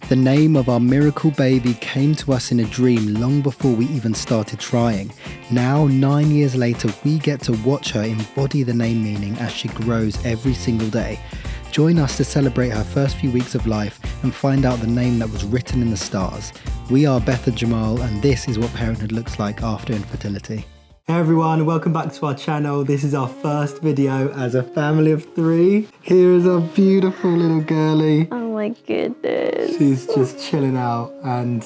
The name of our miracle baby came to us in a dream long before we even started trying. Now, 9 years later, we get to watch her embody the name meaning as she grows every single day. Join us to celebrate her first few weeks of life and find out the name that was written in the stars. We are Beth and Jamarl, and this is what parenthood looks like after infertility. Hey everyone, welcome back to our channel. This is our first video as a family of 3. Here is our beautiful little girlie. Oh my goodness. She's just chilling out, and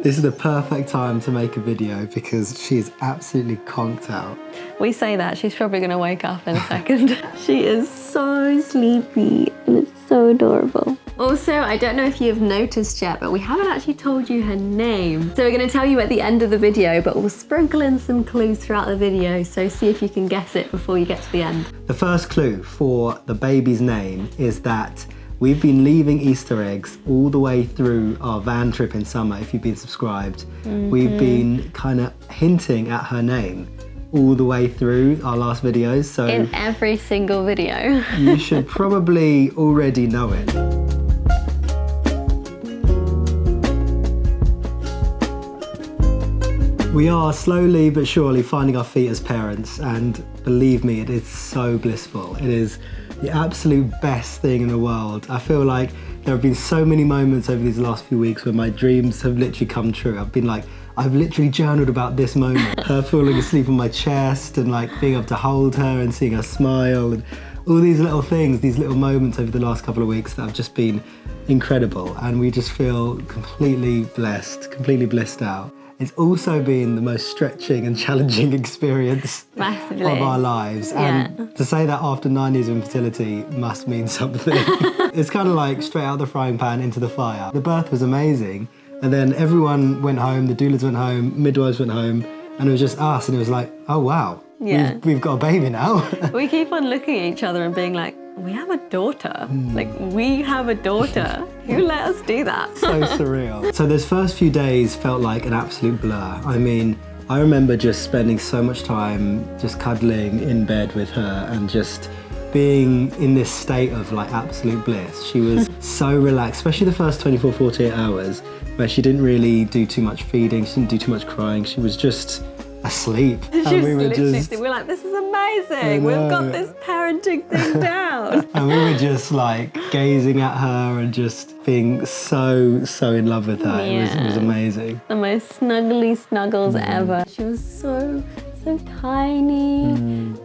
this is the perfect time to make a video because she's absolutely conked out. We say that, she's probably going to wake up in a second. She is so sleepy and it's so adorable. Also, I don't know if you've noticed yet, but we haven't actually told you her name. So we're going to tell you at the end of the video, but we'll sprinkle in some clues throughout the video, so see if you can guess it before you get to the end. The first clue for the baby's name is that we've been leaving Easter eggs all the way through our van trip in summer. If you've been subscribed, we've been kind of hinting at her name all the way through our last videos. So in every single video. You should probably already know it. We are slowly but surely finding our feet as parents, and believe me, it is so blissful. It is the absolute best thing in the world. I feel like there have been so many moments over these last few weeks where my dreams have literally come true. I've literally journaled about this moment. Her falling asleep on my chest and like being able to hold her and seeing her smile and all these little things, these little moments over the last couple of weeks that have just been incredible. And we just feel completely blessed, completely blissed out. It's also been the most stretching and challenging experience Massively. of our lives. And to say that after 9 years of infertility must mean something. It's kind of like straight out the frying pan into the fire. The birth was amazing. And then everyone went home, the doulas went home, midwives went home, and it was just us. And it was like, oh wow, we've got a baby now. We keep on looking at each other and being like, we have a daughter. Like, we have a daughter. Who let us do that? So surreal. So those first few days felt like an absolute blur. I mean, I remember just spending so much time just cuddling in bed with her and just being in this state of like absolute bliss. She was so relaxed, especially the first 24, 48 hours where she didn't really do too much feeding, she didn't do too much crying, she was just asleep. And we were like, this is amazing. We've got this parenting thing down. And we were just like gazing at her and just being so in love with her. Yeah. It was amazing. The most snuggly snuggles ever. She was so tiny,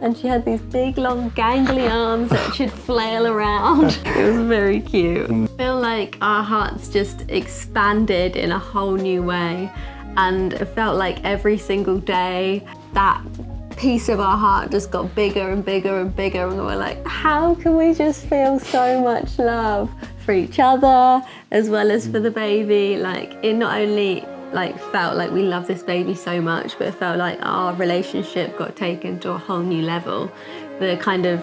and she had these big long gangly arms that she'd flail around. It was very cute. I feel like our hearts just expanded in a whole new way, and it felt like every single day that piece of our heart just got bigger and bigger and bigger, and we were like, how can we just feel so much love for each other as well as for the baby? Like, it not only felt like we love this baby so much, but it felt like our relationship got taken to a whole new level. The kind of,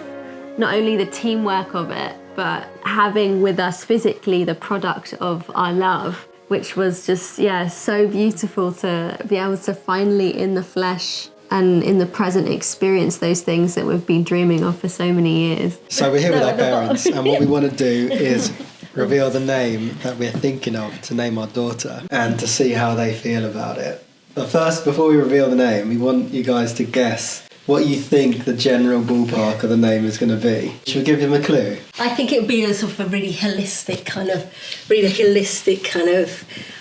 not only the teamwork of it, but having with us physically the product of our love, which was just, so beautiful to be able to finally in the flesh and in the present experience those things that we've been dreaming of for so many years. So we're here with our parents, and what we want to do is reveal the name that we're thinking of to name our daughter and to see how they feel about it. But first, before we reveal the name, we want you guys to guess what you think the general ballpark of the name is going to be. Should we give him a clue? I think it would be a sort of a really holistic kind of,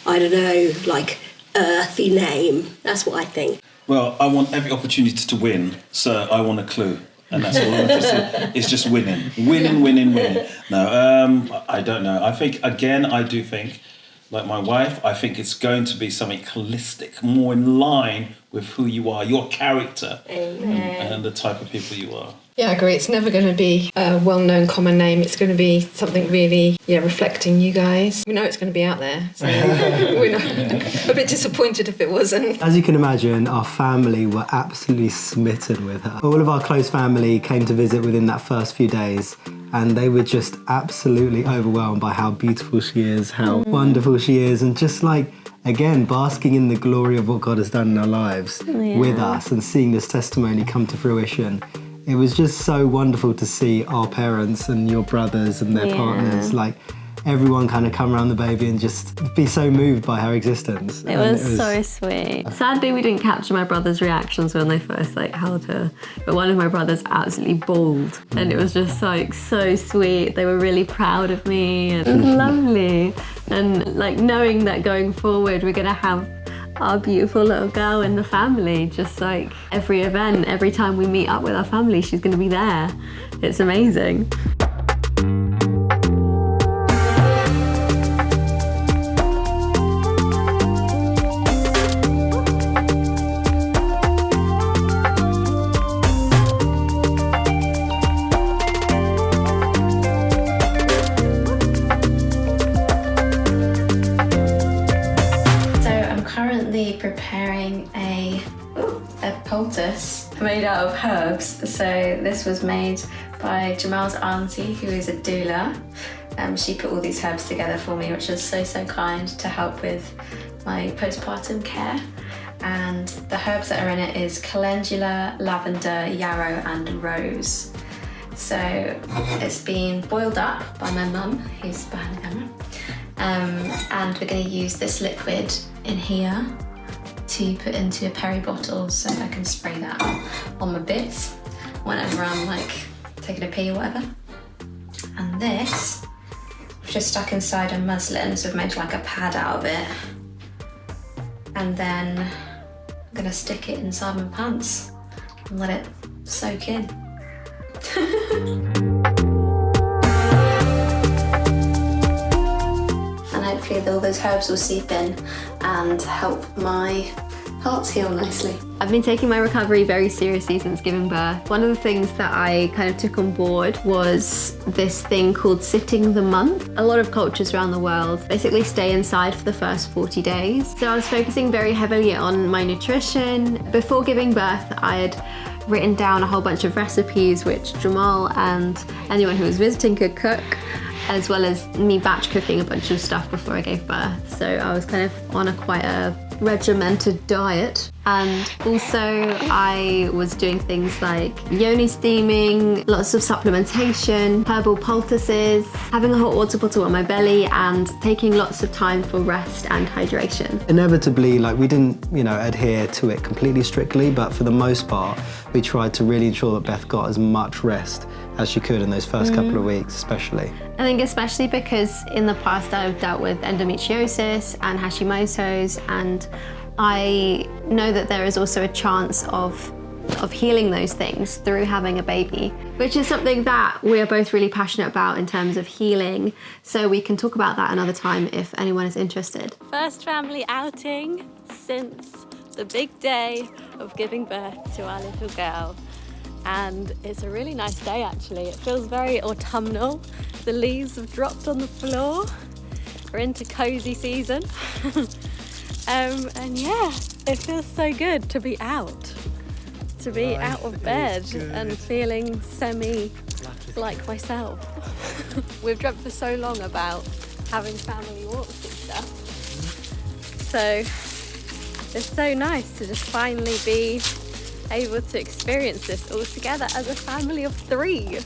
I don't know, like earthy name. That's what I think. Well, I want every opportunity to win, so I want a clue. And that's all I'm interested in. It's just winning. Winning. No, I don't know. I think, again, I do think, like my wife, I think it's going to be something holistic, more in line with who you are, your character, and the type of people you are. Yeah, I agree. It's never going to be a well-known common name. It's going to be something really, reflecting you guys. We know it's going to be out there, so we're a bit disappointed if it wasn't. As you can imagine, our family were absolutely smitten with her. All of our close family came to visit within that first few days, and they were just absolutely overwhelmed by how beautiful she is, how wonderful she is, and just like, again, basking in the glory of what God has done in our lives with us and seeing this testimony come to fruition. It was just so wonderful to see our parents and your brothers and their partners, like everyone kind of come around the baby and just be so moved by her existence. It was so sweet. Sadly, we didn't capture my brother's reactions when they first held her, but one of my brothers absolutely bawled, and it was just so sweet. They were really proud of me, and it was lovely. And knowing that going forward, we're gonna have our beautiful little girl in the family, just every event, every time we meet up with our family, she's gonna be there. It's amazing. Preparing a poultice made out of herbs. So this was made by Jamarl's auntie, who is a doula. She put all these herbs together for me, which was so kind, to help with my postpartum care. And the herbs that are in it is calendula, lavender, yarrow and rose. So it's been boiled up by my mum, who's behind the camera. And we're going to use this liquid in here to put into a peri bottle, so I can spray that on my bits whenever I'm taking a pee or whatever. And this was just stuck inside a muslin, so I've made a pad out of it. And then I'm gonna stick it inside my pants and let it soak in. And hopefully all those herbs will seep in and help my parts heal nicely. I've been taking my recovery very seriously since giving birth. One of the things that I kind of took on board was this thing called sitting the month. A lot of cultures around the world basically stay inside for the first 40 days. So I was focusing very heavily on my nutrition. Before giving birth, I had written down a whole bunch of recipes which Jamarl and anyone who was visiting could cook, as well as me batch cooking a bunch of stuff before I gave birth. So I was kind of on quite a regimented diet. And also I was doing things like yoni steaming, lots of supplementation, herbal poultices, having a hot water bottle on my belly, and taking lots of time for rest and hydration. Inevitably, we didn't, adhere to it completely strictly, but for the most part, we tried to really ensure that Beth got as much rest as she could in those first couple of weeks, especially. I think especially because in the past I've dealt with endometriosis and Hashimoto's, and I know that there is also a chance of healing those things through having a baby, which is something that we are both really passionate about in terms of healing. So we can talk about that another time if anyone is interested. First family outing since the big day of giving birth to our little girl. And it's a really nice day actually. It feels very autumnal. The leaves have dropped on the floor. We're into cozy season. And yeah, it feels so good to be out. To be out of bed and feeling like myself. We've dreamt for so long about having family walks and stuff. So it's so nice to just finally be able to experience this all together as a family of 3. Here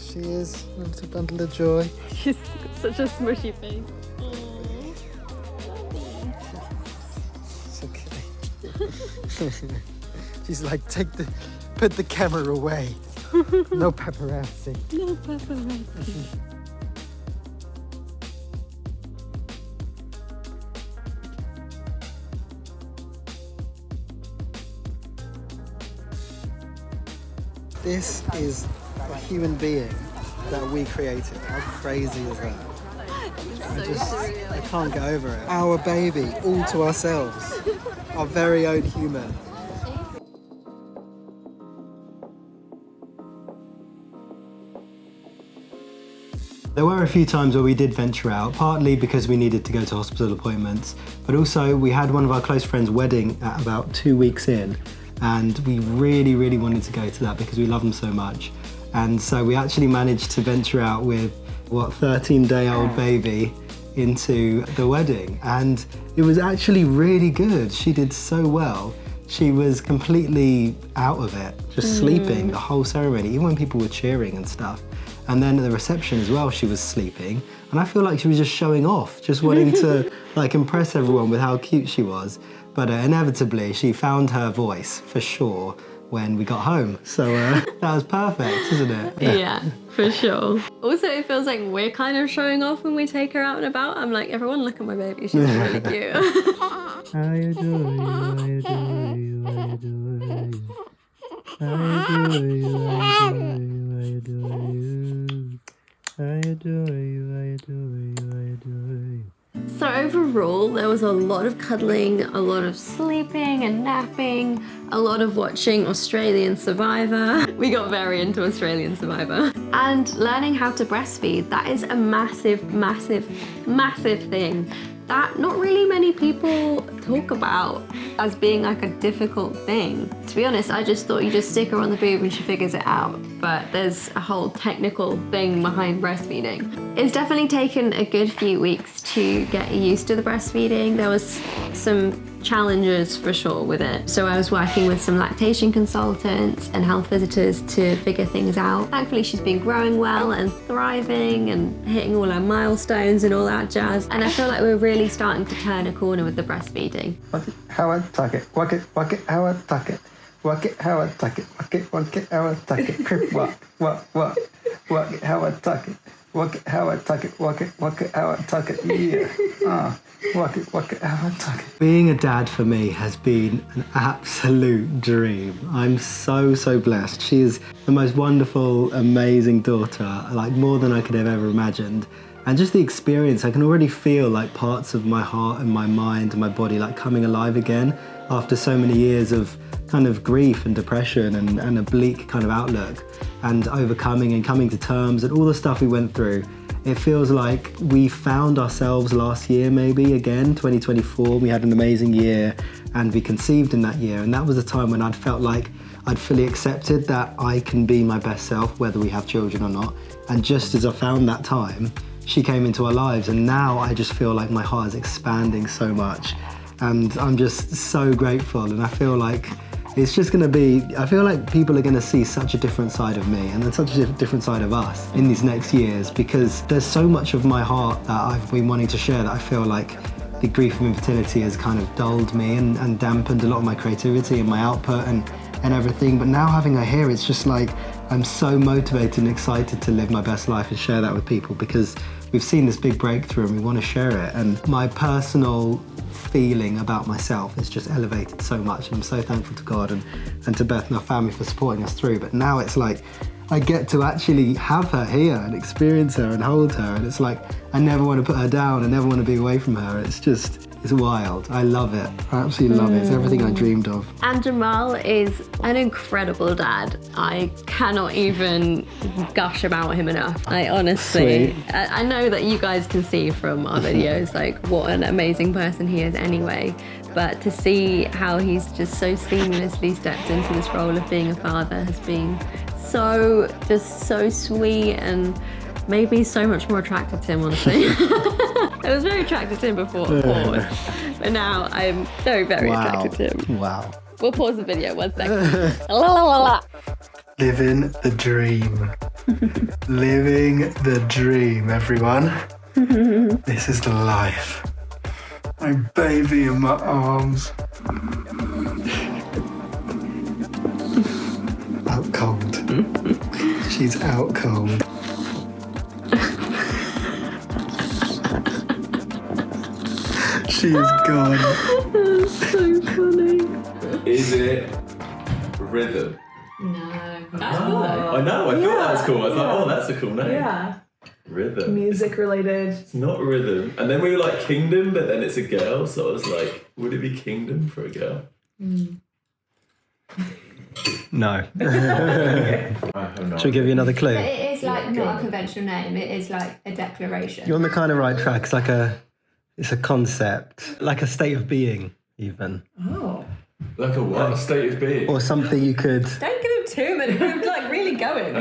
she is, a little bundle of joy. She's got such a smushy face. It's okay. She's like, put the camera away. No paparazzi. No paparazzi. This is a human being that we created. How crazy is that? I can't get over it. Our baby, all to ourselves. Our very own human. There were a few times where we did venture out, partly because we needed to go to hospital appointments, but also we had one of our close friends' wedding at about 2 weeks in, and we really, really wanted to go to that because we love them so much. And so we actually managed to venture out with, 13-day-old baby into the wedding. And it was actually really good. She did so well. She was completely out of it, just sleeping the whole ceremony, even when people were cheering and stuff. And then at the reception as well, she was sleeping. And I feel like she was just showing off, just wanting to like impress everyone with how cute she was. But inevitably, she found her voice for sure when we got home. So that was perfect, isn't it? Yeah, for sure. Also, it feels like we're kind of showing off when we take her out and about. I'm like, everyone look at my baby, she's really cute. I adore you, I adore you, I adore you. I adore you, I adore you, I adore you. I adore you, I adore you. So overall, there was a lot of cuddling, a lot of sleeping and napping, a lot of watching Australian Survivor. We got very into Australian Survivor. And learning how to breastfeed, that is a massive, massive, massive thing that not really many people talk about as being like a difficult thing. To be honest, I just thought you just stick her on the boob and she figures it out. But there's a whole technical thing behind breastfeeding. It's definitely taken a good few weeks to get used to the breastfeeding. There was some challenges for sure with it. So I was working with some lactation consultants and health visitors to figure things out. Thankfully, she's been growing well and thriving and hitting all her milestones and all that jazz. And I feel like we're really starting to turn a corner with the breastfeeding. Walk it, how I tuck it. Walk it, how I tuck it. Walk it, how I tuck it. Walk it, how I tuck it. Crip walk. Walk it, how I tuck it. Walk it, how I tuck it. Walk it, how I tuck it. Yeah. Walk it, how I tuck it. Being a dad for me has been an absolute dream. I'm so blessed. She is the most wonderful, amazing daughter, like more than I could have ever imagined. And just the experience, I can already feel like parts of my heart and my mind and my body like coming alive again after so many years of kind of grief and depression and a bleak kind of outlook, and overcoming and coming to terms and all the stuff we went through. It feels like we found ourselves last year, maybe again, 2024. We had an amazing year and we conceived in that year. And that was a time when I'd felt like I'd fully accepted that I can be my best self, whether we have children or not. And just as I found that time, she came into our lives. And now I just feel like my heart is expanding so much. And I'm just so grateful. And I feel like it's just going to be, I feel like people are going to see such a different side of me and then such a different side of us in these next years, because there's so much of my heart that I've been wanting to share that I feel like the grief of infertility has kind of dulled me and dampened a lot of my creativity and my output and everything. But now having her here, it's just like I'm so motivated and excited to live my best life and share that with people, because we've seen this big breakthrough and we want to share it. And my personal feeling about myself is just elevated so much. And I'm so thankful to God and to Beth and our family for supporting us through. But now it's like I get to actually have her here and experience her and hold her. And it's like I never want to put her down. I never want to be away from her. It's wild. I love it. I absolutely love it. It's everything I dreamed of. And Jamarl is an incredible dad. I cannot even gush about him enough. I honestly, I know that you guys can see from our videos like what an amazing person he is anyway. But to see how he's just so seamlessly stepped into this role of being a father has been so sweet, and made me so much more attracted to him, honestly. I was very attracted to him before, of course, but now I'm very attracted to him. Wow. We'll pause the video 1 second. La, la, la, la. Living the dream. Living the dream, everyone. This is the life. My baby in my arms. Out cold. She's out cold. She is gone. That's so funny. Is it rhythm? No. That's cool though. I know, I thought that was cool. I was like, oh, that's a cool name. Yeah. Rhythm. Music related. It's not rhythm. And then we were like Kingdom, but then it's a girl, so I was like, would it be Kingdom for a girl? No. I have no Should we give you another clue? It is like not a conventional name, it is like a declaration. You're on the kind of right track. It's a concept, like a state of being, even. Oh. Like a what? A state of being? Or something you could... Don't give him too many. He's like really going.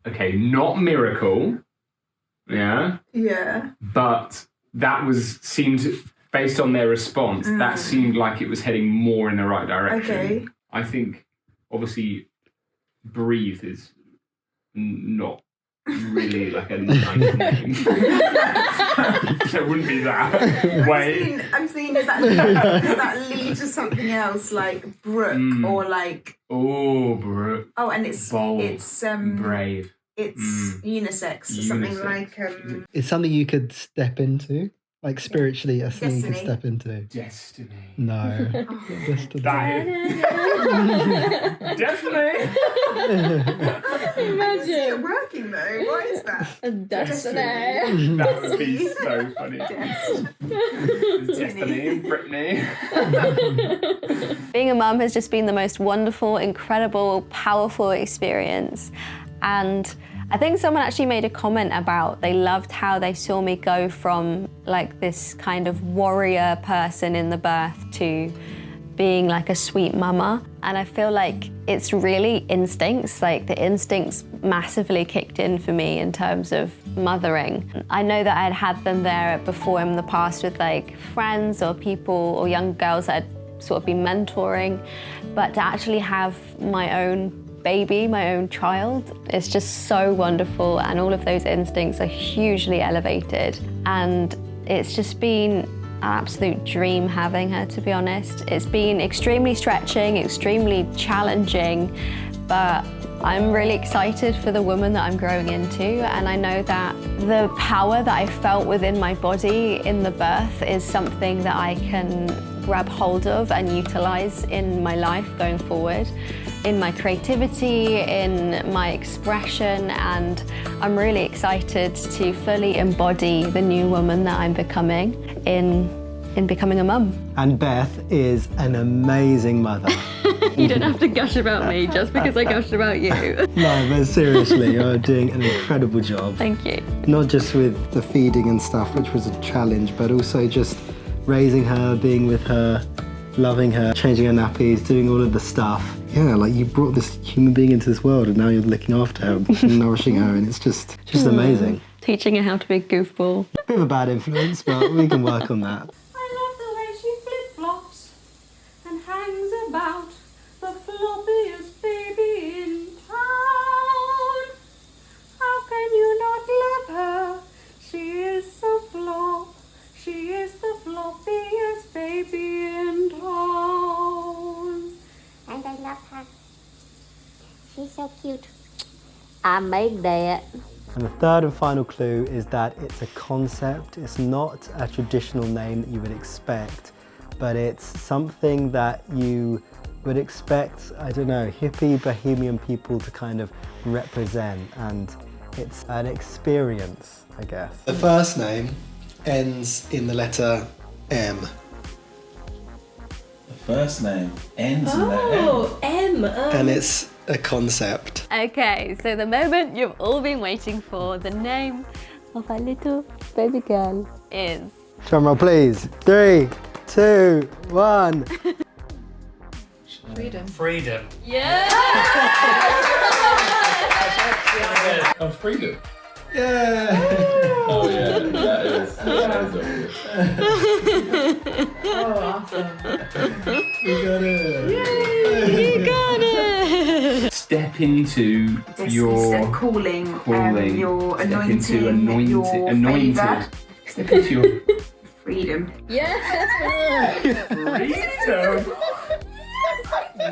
Okay, not miracle. Yeah. Yeah. But that seemed, based on their response, that seemed like it was heading more in the right direction. Okay. I think, obviously, breathe is not really like a nice name. So it wouldn't be that. Wait. I'm thinking, does that lead to something else like Brooke or like? Oh, Brooke. Oh, and it's bold, it's brave. It's unisex or something like. It's something you could step into, like spiritually, a thing you could Destiny. step into. Destiny. No. Destiny. Definitely. I see it working though. What is that? Destiny. That would be so funny. Destiny, Brittany. Being a mum has just been the most wonderful, incredible, powerful experience. And I think someone actually made a comment about they loved how they saw me go from like this kind of warrior person in the birth to being like a sweet mama. And I feel like it's really instincts, like the instincts massively kicked in for me in terms of mothering. I know that I'd had them there before in the past with like friends or people or young girls that I'd sort of been mentoring, but to actually have my own baby, my own child, it's just so wonderful, and all of those instincts are hugely elevated. And it's just been an absolute dream having her, to be honest. It's been extremely stretching, extremely challenging, but I'm really excited for the woman that I'm growing into, and I know that the power that I felt within my body in the birth is something that I can grab hold of and utilize in my life going forward, in my creativity, in my expression, and I'm really excited to fully embody the new woman that I'm becoming in becoming a mum. And Beth is an amazing mother. You don't have to gush about me just because I gushed about you. No, but seriously, you're doing an incredible job. Thank you. Not just with the feeding and stuff, which was a challenge, but also just raising her, being with her, loving her, changing her nappies, doing all of the stuff. Yeah, like you brought this human being into this world and now you're looking after her and nourishing her, and it's just amazing. Teaching her how to be a goofball. Bit of a bad influence, but we can work on that. I love the way she flip-flops and hangs about, the floppiest baby in town. How can you not love her? She is so flop. She is the floppiest baby in town. And I love her. She's so cute. I made that. And the third and final clue is that it's a concept. It's not a traditional name that you would expect, but it's something that you would expect, I don't know, hippie, bohemian people to kind of represent, and it's an experience, I guess. The first name ends in the letter M. The first name ends in the M. M. And it's a concept. Okay, so the moment you've all been waiting for, the name of our little baby girl is... Jamarl, please. 3, 2, 1. Freedom. Yeah! Oh, freedom. Yeah! Oh yeah, that is obvious. Oh, awesome. You got it! You got it! Step into This your is calling, your Step anointing, into anointed, your anointed. favour. Step into your Freedom. Yes! freedom.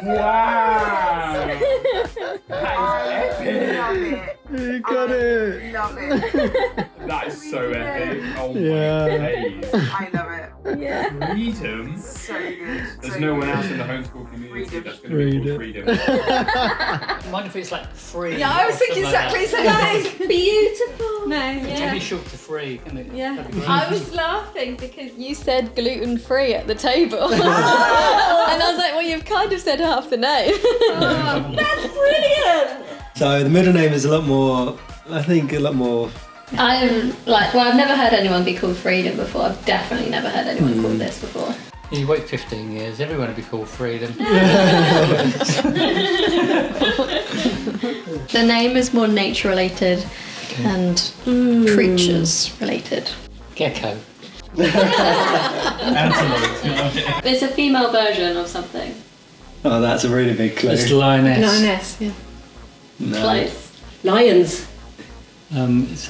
Wow! That is Love epic. it. You got it! Love it. That is so epic. Oh Yeah. my days. I love it. Yeah. Freedom. So good. There's so no one good. else in the homeschool community Freedom. that's going to be called freedom. Mind if it's like free? Yeah, I was or thinking something like exactly that? the same thing. Beautiful. No, It's yeah. really short to free, isn't it? Yeah. That'd be great. I was laughing because you said gluten-free at the table. And I was like, well, you've kind of said half the name. That's brilliant. So the middle name is a lot more, I think a lot more... I'm like, well, I've never heard anyone be called Freedom before. I've definitely never heard anyone called this before. You wait 15 years, everyone will be called Freedom. The name is more nature related and creatures related. Gecko. Antelope. It's a female version of something. Oh, that's a really big clue. It's lioness. Lioness, yeah. No. Close. Lions. It's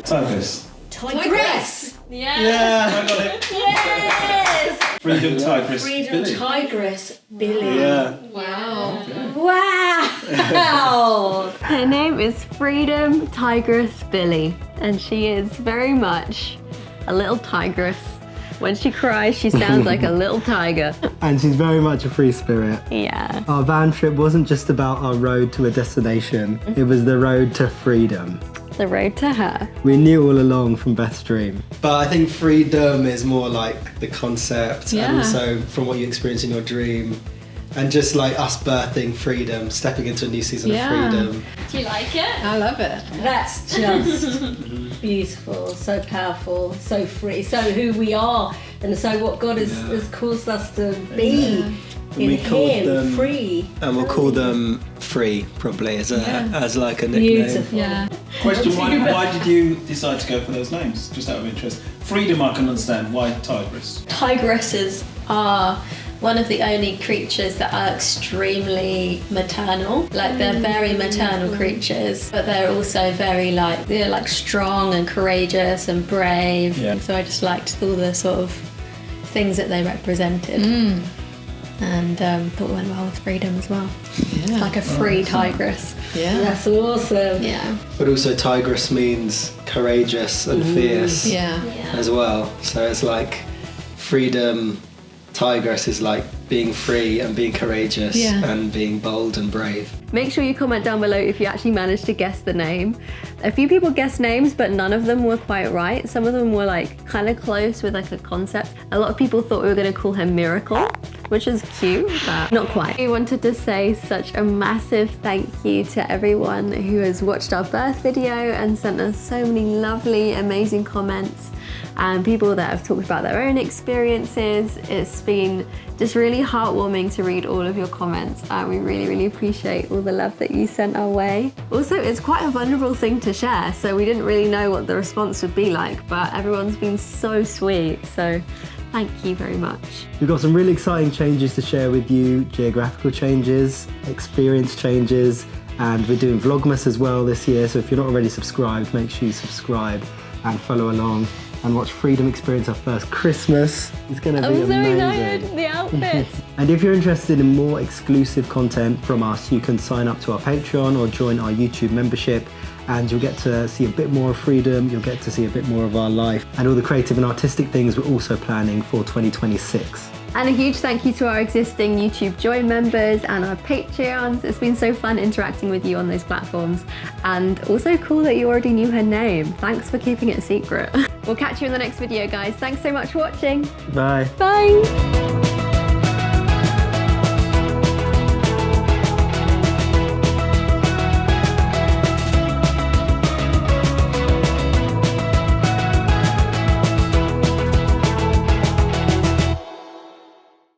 Tigress. Tigress. Yeah, I got it. Yes. Freedom Tigress. Freedom Billy. Tigress Billy. Yeah. Wow. Wow. Her name is Freedom Tigress Billy, and she is very much a little tigress. When she cries, she sounds like a little tiger. And she's very much a free spirit. Yeah. Our van trip wasn't just about our road to a destination, it was the road to freedom. The road to her. We knew all along from Beth's dream. But I think freedom is more like the concept, and also from what you experience in your dream. And just like us birthing freedom, stepping into a new season of freedom. Do you like it? I love it. That's just beautiful, so powerful, so free, so who we are, and so what God has caused us to be in Him, free. And we'll call them Free, probably, as like a nickname. Beautiful. Yeah. Question, why did you decide to go for those names? Just out of interest. Freedom I can understand. Why Tigress? Tigresses are one of the only creatures that are extremely maternal. Like, they're very maternal creatures, but they're also very they're like strong and courageous and brave. Yeah. So I just liked all the sort of things that they represented. And thought it went well with freedom as well. Yeah. Like a free tigress. Yeah. That's awesome. Yeah. But also tigress means courageous and fierce Yeah. as well. So it's like freedom, tigress is like being free and being courageous and being bold and brave. Make sure you comment down below if you actually managed to guess the name. A few people guessed names, but none of them were quite right. Some of them were like kind of close with like a concept. A lot of people thought we were going to call her Miracle, which is cute, but not quite. We wanted to say such a massive thank you to everyone who has watched our birth video and sent us so many lovely, amazing comments, and people that have talked about their own experiences. It's been just really heartwarming to read all of your comments. We really, really appreciate all the love that you sent our way. Also, it's quite a vulnerable thing to share, so we didn't really know what the response would be like, but everyone's been so sweet, so thank you very much. We've got some really exciting changes to share with you, geographical changes, experience changes, and we're doing Vlogmas as well this year, so if you're not already subscribed, make sure you subscribe and follow along and watch Freedom experience our first Christmas. It's going to be amazing. I'm so excited, the outfits. And if you're interested in more exclusive content from us, you can sign up to our Patreon or join our YouTube membership, and you'll get to see a bit more of Freedom, you'll get to see a bit more of our life and all the creative and artistic things we're also planning for 2026. And a huge thank you to our existing YouTube Join members and our Patreons. It's been so fun interacting with you on those platforms, and also cool that you already knew her name. Thanks for keeping it a secret. We'll catch you in the next video, guys. Thanks so much for watching. Bye. Bye.